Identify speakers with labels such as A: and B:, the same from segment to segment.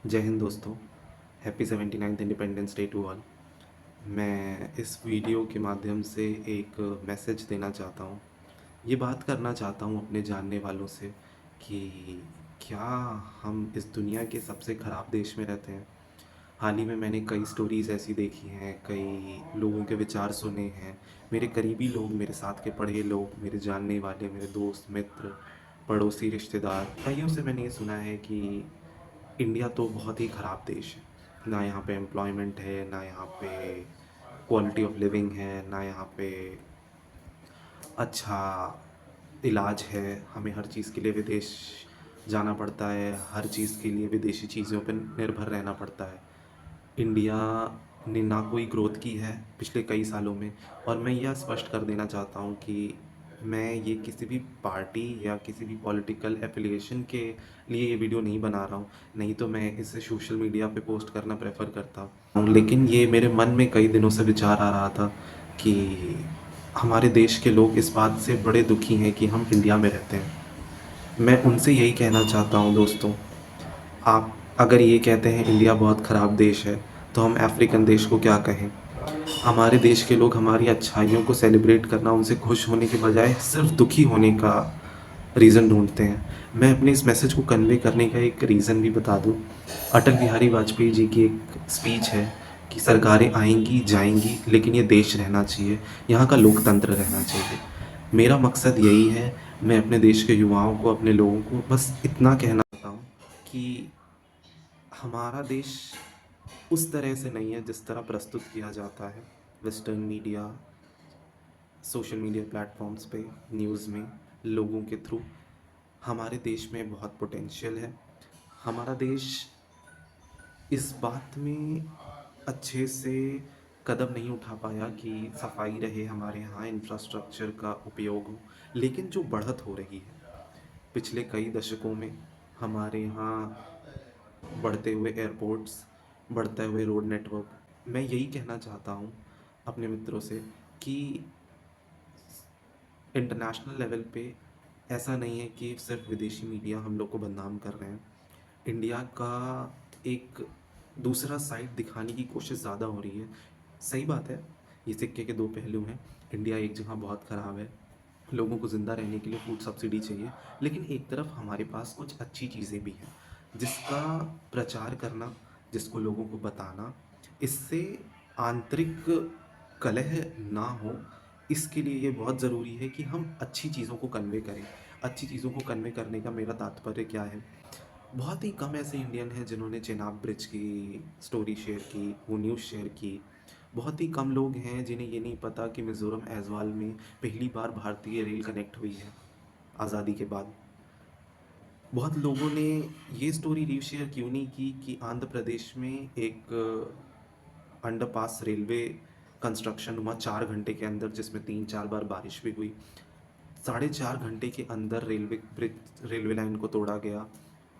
A: जय हिंद दोस्तों। Happy 79th independence day to all. मैं इस वीडियो के माध्यम से एक मैसेज देना चाहता हूँ। ये बात करना चाहता हूँ अपने जानने वालों से कि क्या हम इस दुनिया के सबसे ख़राब देश में रहते हैं। हाल ही में मैंने कई स्टोरीज़ ऐसी देखी हैं, कई लोगों के विचार सुने हैं। मेरे करीबी लोग, मेरे साथ के पढ़े लोग, मेरे जानने वाले, मेरे दोस्त मित्र, पड़ोसी, रिश्तेदार, कईयों से मैंने ये सुना है कि इंडिया तो बहुत ही ख़राब देश है। ना यहाँ पे एम्प्लॉयमेंट है, ना यहाँ पे क्वालिटी ऑफ लिविंग है, ना यहाँ पे अच्छा इलाज है। हमें हर चीज़ के लिए विदेश जाना पड़ता है, हर चीज़ के लिए विदेशी चीज़ों पर निर्भर रहना पड़ता है। इंडिया ने ना कोई ग्रोथ की है पिछले कई सालों में। और मैं यह स्पष्ट कर देना चाहता हूँ कि मैं ये किसी भी पार्टी या किसी भी पॉलिटिकल एफिलिएशन के लिए ये वीडियो नहीं बना रहा हूँ। नहीं तो मैं इसे सोशल मीडिया पे पोस्ट करना प्रेफर करता हूँ, लेकिन ये मेरे मन में कई दिनों से विचार आ रहा था कि हमारे देश के लोग इस बात से बड़े दुखी हैं कि हम इंडिया में रहते हैं। मैं उनसे यही कहना चाहता हूँ दोस्तों, आप अगर ये कहते हैं इंडिया बहुत ख़राब देश है, तो हम अफ्रीकन देश को क्या कहें। हमारे देश के लोग हमारी अच्छाइयों को सेलिब्रेट करना, उनसे खुश होने के बजाय सिर्फ दुखी होने का रीज़न ढूंढते हैं। मैं अपने इस मैसेज को कन्वे करने का एक रीज़न भी बता दूं। अटल बिहारी वाजपेयी जी की एक स्पीच है कि सरकारें आएंगी जाएंगी, लेकिन ये देश रहना चाहिए, यहाँ का लोकतंत्र रहना चाहिए। मेरा मकसद यही है। मैं अपने देश के युवाओं को, अपने लोगों को बस इतना कहना चाहता हूँ कि हमारा देश उस तरह से नहीं है जिस तरह प्रस्तुत किया जाता है western media, social media platforms पे, न्यूज़ में, लोगों के थ्रू। हमारे देश में बहुत पोटेंशियल है। हमारा देश इस बात में अच्छे से कदम नहीं उठा पाया कि सफाई रहे, हमारे यहाँ इंफ्रास्ट्रक्चर का उपयोग हो। लेकिन जो बढ़त हो रही है पिछले कई दशकों में, हमारे यहाँ बढ़ते हुए एयरपोर्ट्स, बढ़ते हुए रोड नेटवर्क, मैं यही कहना चाहता हूँ अपने मित्रों से कि इंटरनेशनल लेवल पे ऐसा नहीं है कि सिर्फ विदेशी मीडिया हम लोग को बदनाम कर रहे हैं। इंडिया का एक दूसरा साइड दिखाने की कोशिश ज़्यादा हो रही है। सही बात है, ये सिक्के के दो पहलू हैं। इंडिया एक जगह बहुत ख़राब है, लोगों को ज़िंदा रहने के लिए फूड सब्सिडी चाहिए, लेकिन एक तरफ हमारे पास कुछ अच्छी चीज़ें भी हैं जिसका प्रचार करना, जिसको लोगों को बताना, इससे आंतरिक कलह ना हो। इसके लिए ये बहुत ज़रूरी है कि हम अच्छी चीज़ों को कन्वे करें। अच्छी चीज़ों को कन्वे करने का मेरा तात्पर्य क्या है? बहुत ही कम ऐसे इंडियन हैं जिन्होंने चेनाब ब्रिज की स्टोरी शेयर की, वो न्यूज़ शेयर की। बहुत ही कम लोग हैं जिन्हें ये नहीं पता कि मिज़ोरम ऐज़वाल में पहली बार भारतीय रेल कनेक्ट हुई है आज़ादी के बाद। बहुत लोगों ने ये स्टोरी रीशेयर क्यों नहीं की कि आंध्र प्रदेश में एक अंडरपास रेलवे कंस्ट्रक्शन हुआ 4 घंटे के अंदर, जिसमें 3-4 बार बारिश भी हुई। 4.5 घंटे के अंदर रेलवे लाइन को तोड़ा गया,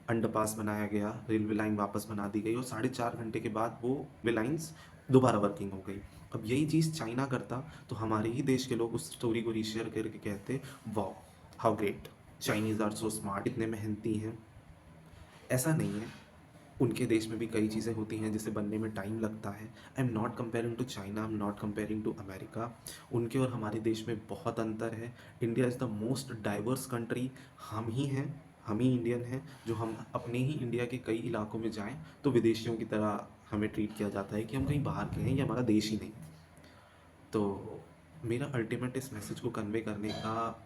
A: अंडरपास बनाया गया, रेलवे लाइन वापस बना दी गई और 4.5 घंटे के बाद वो वे लाइन्स दोबारा वर्किंग हो गई। अब यही चीज़ चाइना करता तो हमारे ही देश के लोग उस स्टोरी को रीशेयर करके कहते, wow how great, Chinese are so smart, इतने मेहनती हैं। ऐसा नहीं है, उनके देश में भी कई चीज़ें होती हैं जिसे बनने में टाइम लगता है। I am not comparing to China, I am not comparing to America. उनके और हमारे देश में बहुत अंतर है। India is the most diverse country. हम ही हैं, हम ही इंडियन हैं जो हम अपने ही इंडिया के कई इलाकों में जाएं तो विदेशियों की तरह हमें ट्रीट किया जाता है कि हम कहीं बाहर के हैं, ये हमारा देश ही नहीं है। तो मेरा अल्टीमेट इस मैसेज को कन्वे करने का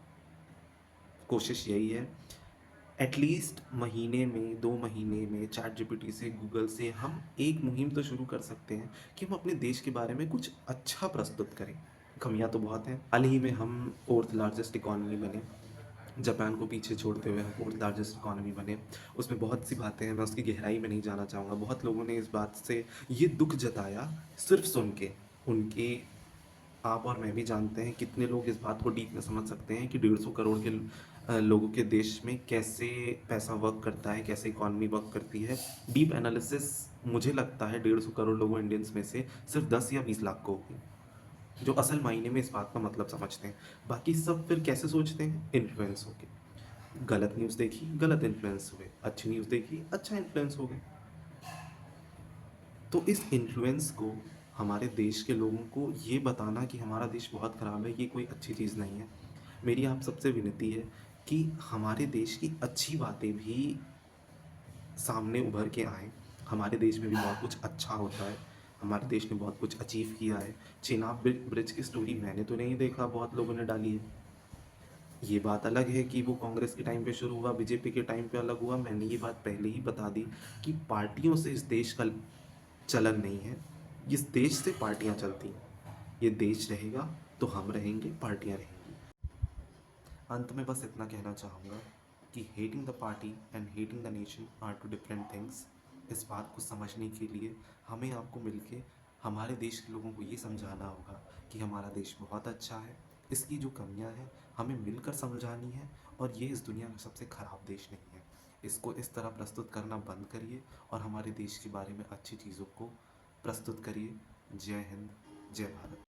A: कोशिश यही है। एटलीस्ट महीने में, 2 महीने में चैट जीपीटी से, गूगल से हम एक मुहिम तो शुरू कर सकते हैं कि हम अपने देश के बारे में कुछ अच्छा प्रस्तुत करें। कमियां तो बहुत हैं। हाल ही में हम फोर्थ लार्जेस्ट इकॉनमी बने, जापान को पीछे छोड़ते हुए हम फोर्थ लार्जेस्ट इकॉनमी बने। उसमें बहुत सी बातें हैं, मैं उसकी गहराई में नहीं जाना चाहूँगा। बहुत लोगों ने इस बात से ये दुख जताया सिर्फ सुन के। उनके, आप और मैं भी जानते हैं कितने लोग इस बात को डीप में समझ सकते हैं कि 150 करोड़ के लोगों के देश में कैसे पैसा वर्क करता है, कैसे इकॉनमी वर्क करती है। डीप एनालिसिस मुझे लगता है 150 करोड़ लोगों इंडियंस में से सिर्फ 10 या 20 लाख को होगी जो असल मायने में इस बात का मतलब समझते हैं। बाकी सब फिर कैसे सोचते हैं? इन्फ्लुएंस होके। गलत न्यूज़ देखी, गलत इन्फ्लुएंस हुए, अच्छी न्यूज़ देखी, अच्छा इन्फ्लुएंस हो गए। तो इस इन्फ्लुएंस को हमारे देश के लोगों को ये बताना कि हमारा देश बहुत ख़राब है, ये कोई अच्छी चीज़ नहीं है। मेरी आप सबसे विनती है कि हमारे देश की अच्छी बातें भी सामने उभर के आएँ। हमारे देश में भी बहुत कुछ अच्छा होता है। हमारे देश ने बहुत कुछ अचीव किया है। चेनाब ब्रिज की स्टोरी मैंने तो नहीं देखा, बहुत लोगों ने डाली है। ये बात अलग है कि वो कांग्रेस के टाइम पे शुरू हुआ, बीजेपी के टाइम पे अलग हुआ। मैंने ये बात पहले ही बता दी कि पार्टियों से इस देश का चलन नहीं है। इस देश से पार्टियां चलती हैं। ये देश रहेगा तो हम रहेंगे, पार्टियां रहेंगी। अंत में बस इतना कहना चाहूँगा कि hating the party and hating the nation are two different things. इस बात को समझने के लिए हमें आपको मिलके हमारे देश के लोगों को ये समझाना होगा कि हमारा देश बहुत अच्छा है। इसकी जो कमियां हैं हमें मिलकर समझानी है, और ये इस दुनिया का सबसे ख़राब देश नहीं है। इसको इस तरह प्रस्तुत करना बंद करिए और हमारे देश के बारे में अच्छी चीज़ों को प्रस्तुत करिए। जय हिंद, जय भारत।